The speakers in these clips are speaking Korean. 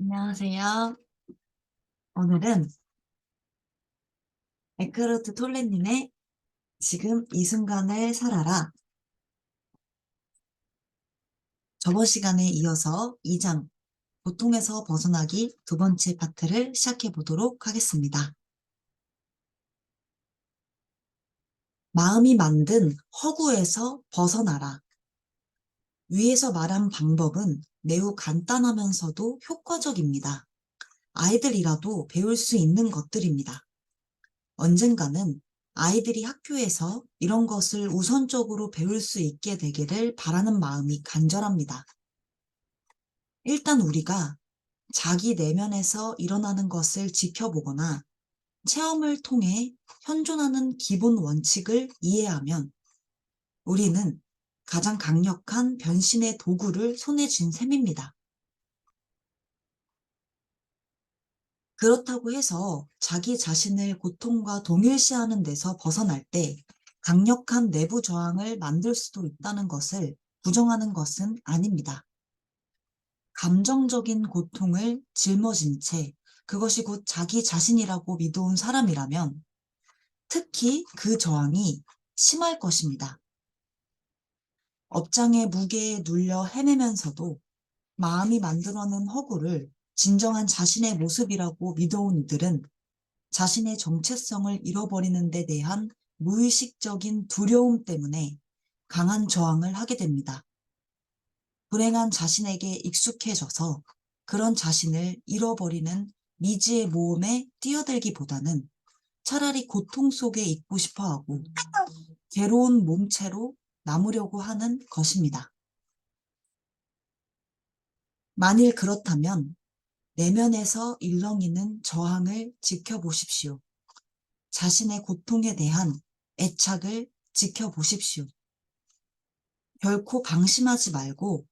안녕하세요. 오늘은 에크하르트 톨레님의 지금 이 순간을 살아라. 저번 시간에 이어서 2장 고통에서 벗어나기 두 번째 파트를 시작해 보도록 하겠습니다. 마음이 만든 허구에서 벗어나라. 위에서 말한 방법은 매우 간단하면서도 효과적입니다. 아이들이라도 배울 수 있는 것들입니다. 언젠가는 아이들이 학교에서 이런 것을 우선적으로 배울 수 있게 되기를 바라는 마음이 간절합니다. 일단 우리가 자기 내면에서 일어나는 것을 지켜보거나 체험을 통해 현존하는 기본 원칙을 이해하면 우리는 가장 강력한 변신의 도구를 손에 쥔 셈입니다. 그렇다고 해서 자기 자신을 고통과 동일시하는 데서 벗어날 때 강력한 내부 저항을 만들 수도 있다는 것을 부정하는 것은 아닙니다. 감정적인 고통을 짊어진 채 그것이 곧 자기 자신이라고 믿어온 사람이라면 특히 그 저항이 심할 것입니다. 업장의 무게에 눌려 헤매면서도 마음이 만들어낸 허구를 진정한 자신의 모습이라고 믿어온 이들은 자신의 정체성을 잃어버리는 데 대한 무의식적인 두려움 때문에 강한 저항을 하게 됩니다. 불행한 자신에게 익숙해져서 그런 자신을 잃어버리는 미지의 모험에 뛰어들기보다는 차라리 고통 속에 있고 싶어하고 괴로운 몸체로 남으려고 하는 것입니다. 만일 그렇다면 내면에서 일렁이는 저항을 지켜보십시오. 자신의 고통에 대한 애착을 지켜보십시오. 결코 방심하지 말고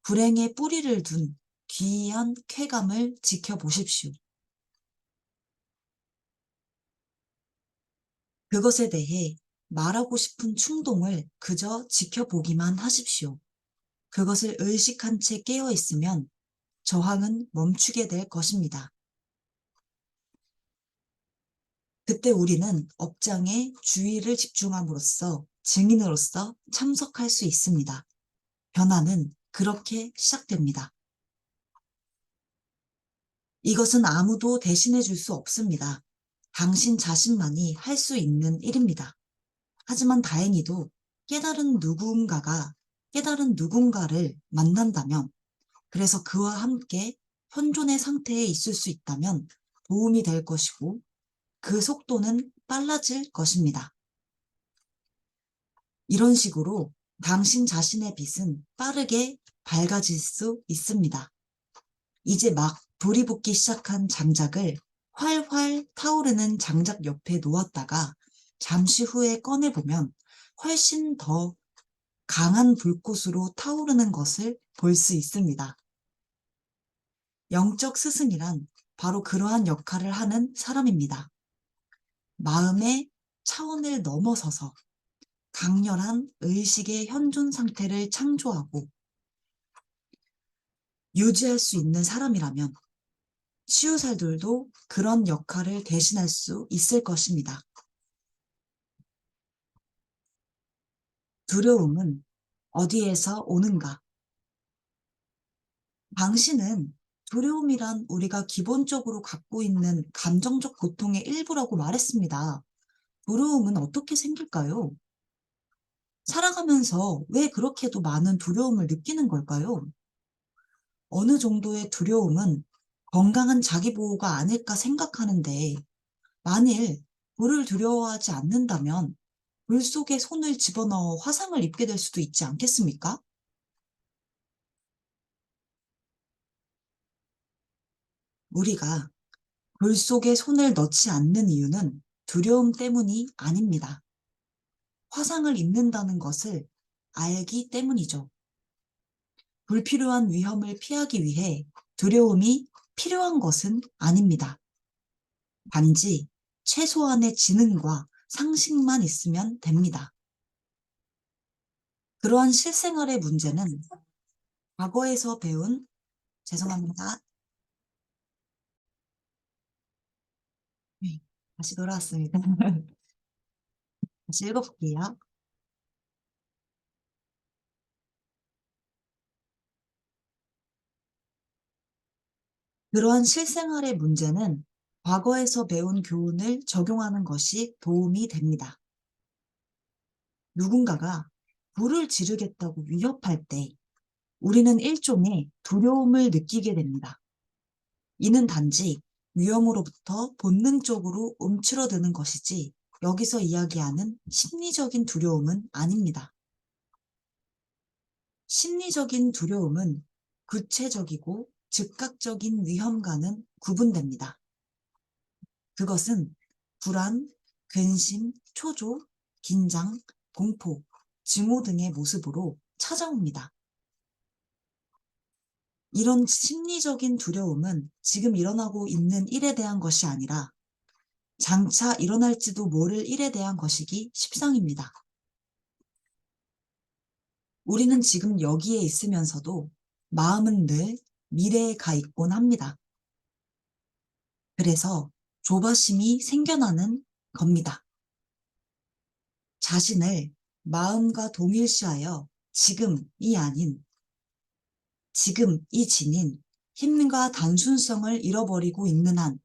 불행의 뿌리를 둔 기이한 쾌감을 지켜보십시오. 그것에 대해 말하고 싶은 충동을 그저 지켜보기만 하십시오. 그것을 의식한 채 깨어 있으면 저항은 멈추게 될 것입니다. 그때 우리는 업장에 주의를 집중함으로써 증인으로서 참석할 수 있습니다. 변화는 그렇게 시작됩니다. 이것은 아무도 대신해 줄 수 없습니다. 당신 자신만이 할 수 있는 일입니다. 하지만 다행히도 깨달은 누군가를 만난다면, 그래서 그와 함께 현존의 상태에 있을 수 있다면 도움이 될 것이고 그 속도는 빨라질 것입니다. 이런 식으로 당신 자신의 빛은 빠르게 밝아질 수 있습니다. 이제 막 불이 붙기 시작한 장작을 활활 타오르는 장작 옆에 놓았다가 잠시 후에 꺼내보면 훨씬 더 강한 불꽃으로 타오르는 것을 볼 수 있습니다. 영적 스승이란 바로 그러한 역할을 하는 사람입니다. 마음의 차원을 넘어서서 강렬한 의식의 현존 상태를 창조하고 유지할 수 있는 사람이라면 치유살들도 그런 역할을 대신할 수 있을 것입니다. 두려움은 어디에서 오는가? 당신은 두려움이란 우리가 기본적으로 갖고 있는 감정적 고통의 일부라고 말했습니다. 두려움은 어떻게 생길까요? 살아가면서 왜 그렇게도 많은 두려움을 느끼는 걸까요? 어느 정도의 두려움은 건강한 자기보호가 아닐까 생각하는데, 만일 불을 두려워하지 않는다면 불 속에 손을 집어넣어 화상을 입게 될 수도 있지 않겠습니까? 우리가 불 속에 손을 넣지 않는 이유는 두려움 때문이 아닙니다. 화상을 입는다는 것을 알기 때문이죠. 불필요한 위험을 피하기 위해 두려움이 필요한 것은 아닙니다. 단지 최소한의 지능과 상식만 있으면 됩니다. 그러한 실생활의 문제는 과거에서 배운, 죄송합니다. 다시 돌아왔습니다. 다시 읽어볼게요. 그러한 실생활의 문제는 과거에서 배운 교훈을 적용하는 것이 도움이 됩니다. 누군가가 불을 지르겠다고 위협할 때 우리는 일종의 두려움을 느끼게 됩니다. 이는 단지 위험으로부터 본능적으로 움츠러드는 것이지 여기서 이야기하는 심리적인 두려움은 아닙니다. 심리적인 두려움은 구체적이고 즉각적인 위험과는 구분됩니다. 그것은 불안, 근심, 초조, 긴장, 공포, 증오 등의 모습으로 찾아옵니다. 이런 심리적인 두려움은 지금 일어나고 있는 일에 대한 것이 아니라 장차 일어날지도 모를 일에 대한 것이기 십상입니다. 우리는 지금 여기에 있으면서도 마음은 늘 미래에 가 있곤 합니다. 그래서 조바심이 생겨나는 겁니다. 자신을 마음과 동일시하여 지금이 아닌 지금이 지닌 힘과 단순성을 잃어버리고 있는 한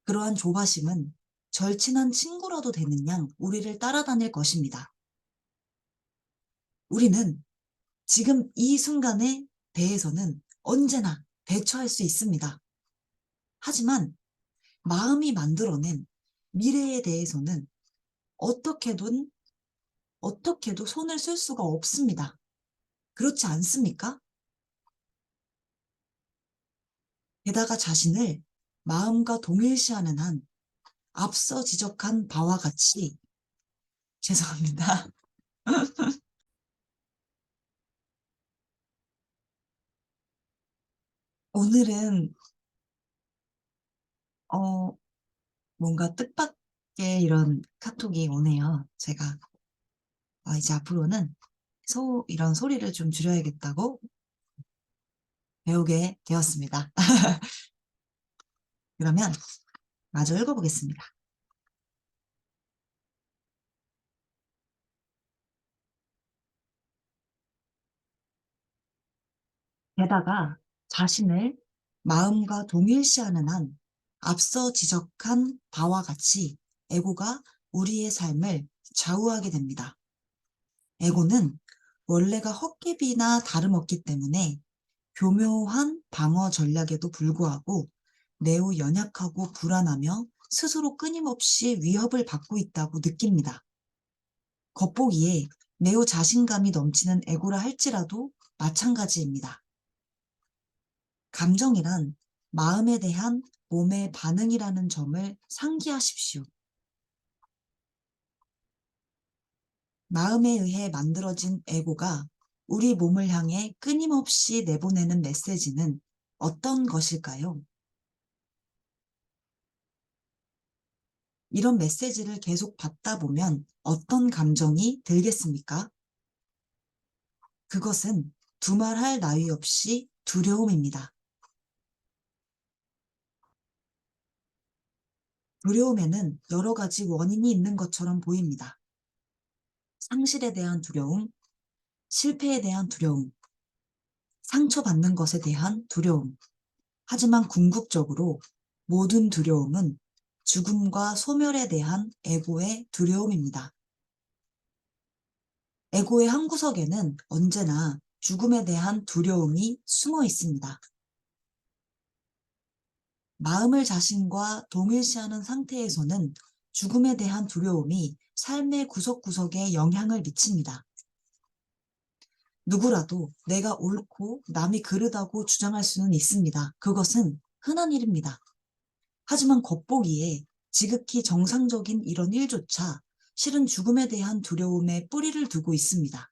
그러한 조바심은 절친한 친구라도 되는 양 우리를 따라다닐 것입니다. 우리는 지금 이 순간에 대해서는 언제나 대처할 수 있습니다. 하지만 마음이 만들어낸 미래에 대해서는 어떻게도 손을 쓸 수가 없습니다. 그렇지 않습니까? 게다가 자신을 마음과 동일시하는 한 앞서 지적한 바와 같이 죄송합니다. 오늘은 어, 뭔가 뜻밖의 이런 카톡이 오네요. 제가 이제 앞으로는 이런 소리를 좀 줄여야겠다고 배우게 되었습니다. 그러면 마저 읽어보겠습니다. 게다가 자신을 마음과 동일시하는 한 앞서 지적한 바와 같이 에고가 우리의 삶을 좌우하게 됩니다. 에고는 원래가 헛개비나 다름없기 때문에 교묘한 방어 전략에도 불구하고 매우 연약하고 불안하며 스스로 끊임없이 위협을 받고 있다고 느낍니다. 겉보기에 매우 자신감이 넘치는 에고라 할지라도 마찬가지입니다. 감정이란 마음에 대한 몸의 반응이라는 점을 상기하십시오. 마음에 의해 만들어진 에고가 우리 몸을 향해 끊임없이 내보내는 메시지는 어떤 것일까요? 이런 메시지를 계속 받다 보면 어떤 감정이 들겠습니까? 그것은 두말할 나위 없이 두려움입니다. 두려움에는 여러 가지 원인이 있는 것처럼 보입니다. 상실에 대한 두려움, 실패에 대한 두려움, 상처받는 것에 대한 두려움. 하지만 궁극적으로 모든 두려움은 죽음과 소멸에 대한 에고의 두려움입니다. 에고의 한 구석에는 언제나 죽음에 대한 두려움이 숨어 있습니다. 마음을 자신과 동일시하는 상태에서는 죽음에 대한 두려움이 삶의 구석구석에 영향을 미칩니다. 누구라도 내가 옳고 남이 그르다고 주장할 수는 있습니다. 그것은 흔한 일입니다. 하지만 겉보기에 지극히 정상적인 이런 일조차 실은 죽음에 대한 두려움에 뿌리를 두고 있습니다.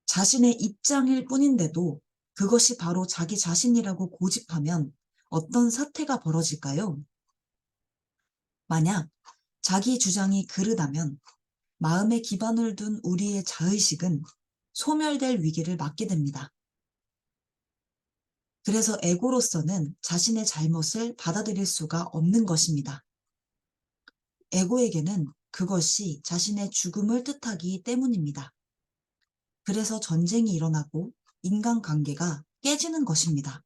자신의 입장일 뿐인데도 그것이 바로 자기 자신이라고 고집하면 어떤 사태가 벌어질까요? 만약 자기 주장이 그르다면 마음에 기반을 둔 우리의 자의식은 소멸될 위기를 맞게 됩니다. 그래서 에고로서는 자신의 잘못을 받아들일 수가 없는 것입니다. 에고에게는 그것이 자신의 죽음을 뜻하기 때문입니다. 그래서 전쟁이 일어나고 인간관계가 깨지는 것입니다.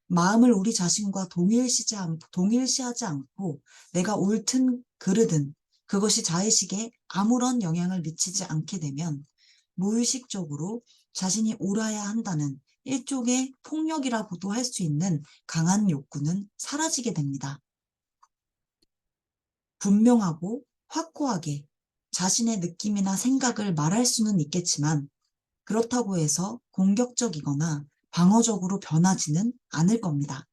마음을 우리 자신과 동일시하지 않고 내가 옳든 그르든 그것이 자의식에 아무런 영향을 미치지 않게 되면 무의식적으로 자신이 옳아야 한다는 일종의 폭력이라고도 할 수 있는 강한 욕구는 사라지게 됩니다. 분명하고 확고하게 자신의 느낌이나 생각을 말할 수는 있겠지만 그렇다고 해서 공격적이거나 방어적으로 변하지는 않을 겁니다.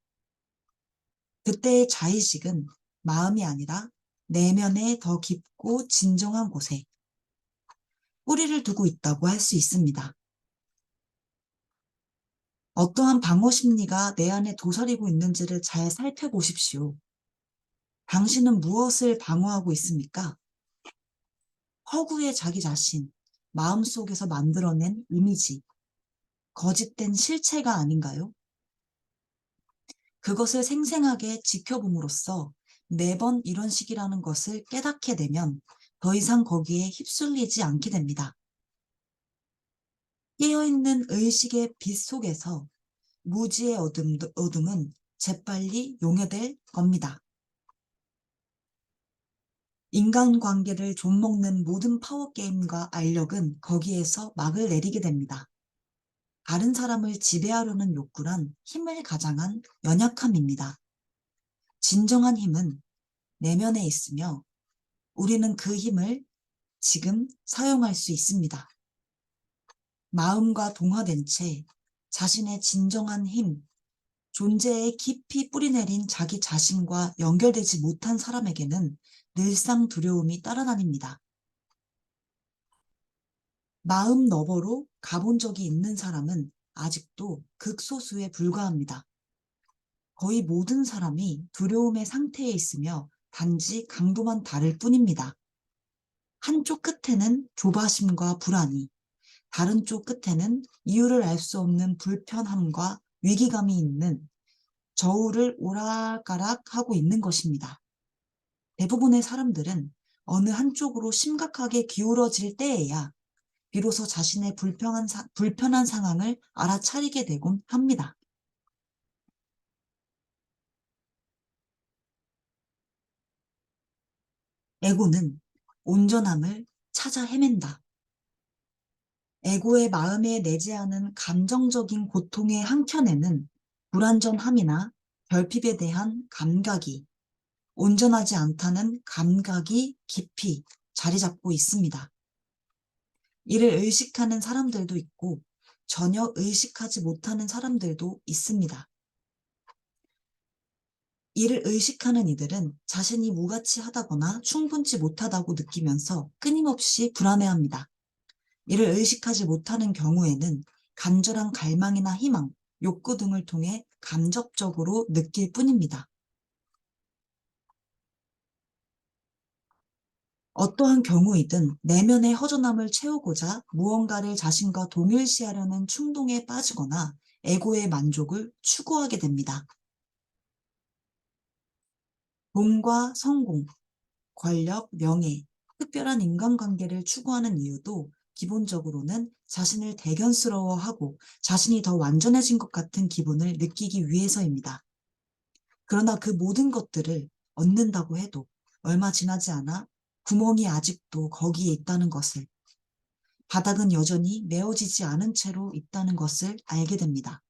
그때의 자의식은 마음이 아니라 내면의 더 깊고 진정한 곳에 뿌리를 두고 있다고 할 수 있습니다. 어떠한 방어 심리가 내 안에 도사리고 있는지를 잘 살펴보십시오. 당신은 무엇을 방어하고 있습니까? 허구의 자기 자신, 마음속에서 만들어낸 이미지, 거짓된 실체가 아닌가요? 그것을 생생하게 지켜봄으로써 매번 이런 식이라는 것을 깨닫게 되면 더 이상 거기에 휩쓸리지 않게 됩니다. 깨어있는 의식의 빛 속에서 무지의 어둠은 재빨리 용해될 겁니다. 인간관계를 좀먹는 모든 파워게임과 알력은 거기에서 막을 내리게 됩니다. 다른 사람을 지배하려는 욕구란 힘을 가장한 연약함입니다. 진정한 힘은 내면에 있으며 우리는 그 힘을 지금 사용할 수 있습니다. 마음과 동화된 채 자신의 진정한 힘, 존재에 깊이 뿌리내린 자기 자신과 연결되지 못한 사람에게는 늘상 두려움이 따라다닙니다. 마음 너머로 가본 적이 있는 사람은 아직도 극소수에 불과합니다. 거의 모든 사람이 두려움의 상태에 있으며 단지 강도만 다를 뿐입니다. 한쪽 끝에는 조바심과 불안이, 다른 쪽 끝에는 이유를 알 수 없는 불편함과 위기감이 있는 저울을 오락가락하고 있는 것입니다. 대부분의 사람들은 어느 한쪽으로 심각하게 기울어질 때에야 비로소 자신의 불편한 상황을 알아차리게 되곤 합니다. 에고는 온전함을 찾아 헤맨다. 에고의 마음에 내재하는 감정적인 고통의 한켠에는 불완전함이나 결핍에 대한 감각이, 온전하지 않다는 감각이 깊이 자리 잡고 있습니다. 이를 의식하는 사람들도 있고 전혀 의식하지 못하는 사람들도 있습니다. 이를 의식하는 이들은 자신이 무가치하다거나 충분치 못하다고 느끼면서 끊임없이 불안해합니다. 이를 의식하지 못하는 경우에는 간절한 갈망이나 희망, 욕구 등을 통해 간접적으로 느낄 뿐입니다. 어떠한 경우이든 내면의 허전함을 채우고자 무언가를 자신과 동일시하려는 충동에 빠지거나 에고의 만족을 추구하게 됩니다. 돈과 성공, 권력, 명예, 특별한 인간관계를 추구하는 이유도 기본적으로는 자신을 대견스러워하고 자신이 더 완전해진 것 같은 기분을 느끼기 위해서입니다. 그러나 그 모든 것들을 얻는다고 해도 얼마 지나지 않아 구멍이 아직도 거기에 있다는 것을, 바닥은 여전히 메워지지 않은 채로 있다는 것을 알게 됩니다.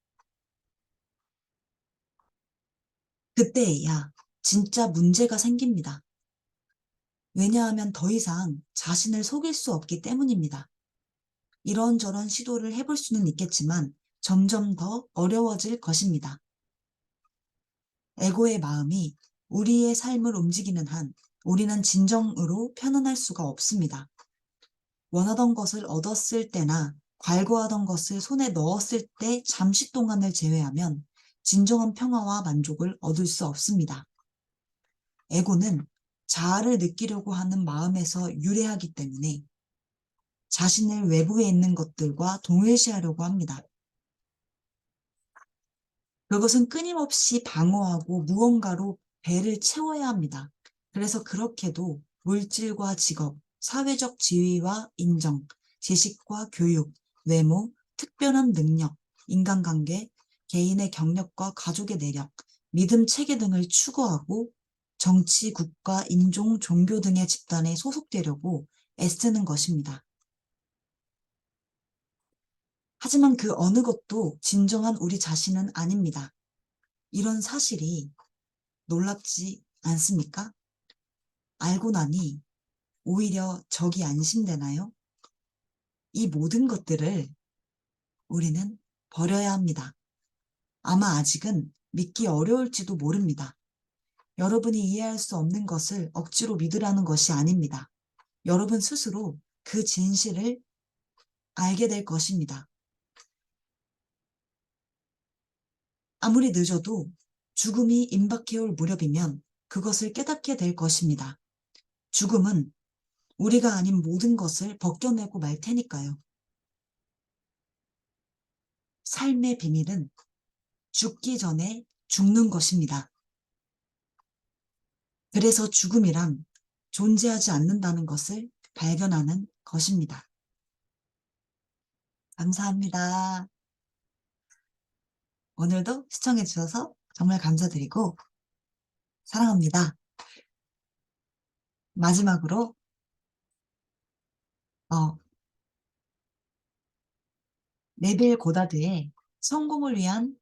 그때에야 진짜 문제가 생깁니다. 왜냐하면 더 이상 자신을 속일 수 없기 때문입니다. 이런저런 시도를 해볼 수는 있겠지만 점점 더 어려워질 것입니다. 에고의 마음이 우리의 삶을 움직이는 한 우리는 진정으로 편안할 수가 없습니다. 원하던 것을 얻었을 때나 갈구하던 것을 손에 넣었을 때 잠시 동안을 제외하면 진정한 평화와 만족을 얻을 수 없습니다. 에고는 자아를 느끼려고 하는 마음에서 유래하기 때문에 자신을 외부에 있는 것들과 동일시하려고 합니다. 그것은 끊임없이 방어하고 무언가로 배를 채워야 합니다. 그래서 그렇게도 물질과 직업, 사회적 지위와 인정, 지식과 교육, 외모, 특별한 능력, 인간관계, 개인의 경력과 가족의 내력, 믿음, 체계 등을 추구하고 정치, 국가, 인종, 종교 등의 집단에 소속되려고 애쓰는 것입니다. 하지만 그 어느 것도 진정한 우리 자신은 아닙니다. 이런 사실이 놀랍지 않습니까? 알고 나니 오히려 적이 안심되나요? 이 모든 것들을 우리는 버려야 합니다. 아마 아직은 믿기 어려울지도 모릅니다. 여러분이 이해할 수 없는 것을 억지로 믿으라는 것이 아닙니다. 여러분 스스로 그 진실을 알게 될 것입니다. 아무리 늦어도 죽음이 임박해올 무렵이면 그것을 깨닫게 될 것입니다. 죽음은 우리가 아닌 모든 것을 벗겨내고 말 테니까요. 삶의 비밀은 죽기 전에 죽는 것입니다. 그래서 죽음이란 존재하지 않는다는 것을 발견하는 것입니다. 감사합니다. 오늘도 시청해 주셔서 정말 감사드리고 사랑합니다. 마지막으로 어, 네빌 고다드의 성공을 위한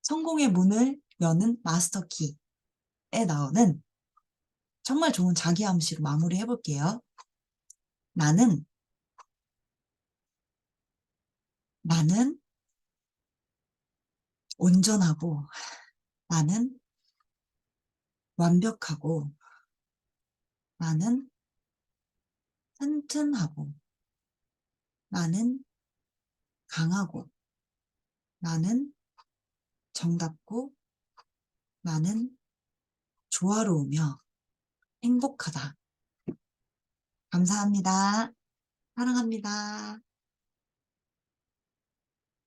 성공의 문을 여는 마스터키에 나오는 정말 좋은 자기암시로 마무리해 볼게요. 나는 나는 온전하고 나는 완벽하고 나는 튼튼하고 나는 강하고 나는 정답고 나는 조화로우며 행복하다. 감사합니다. 사랑합니다.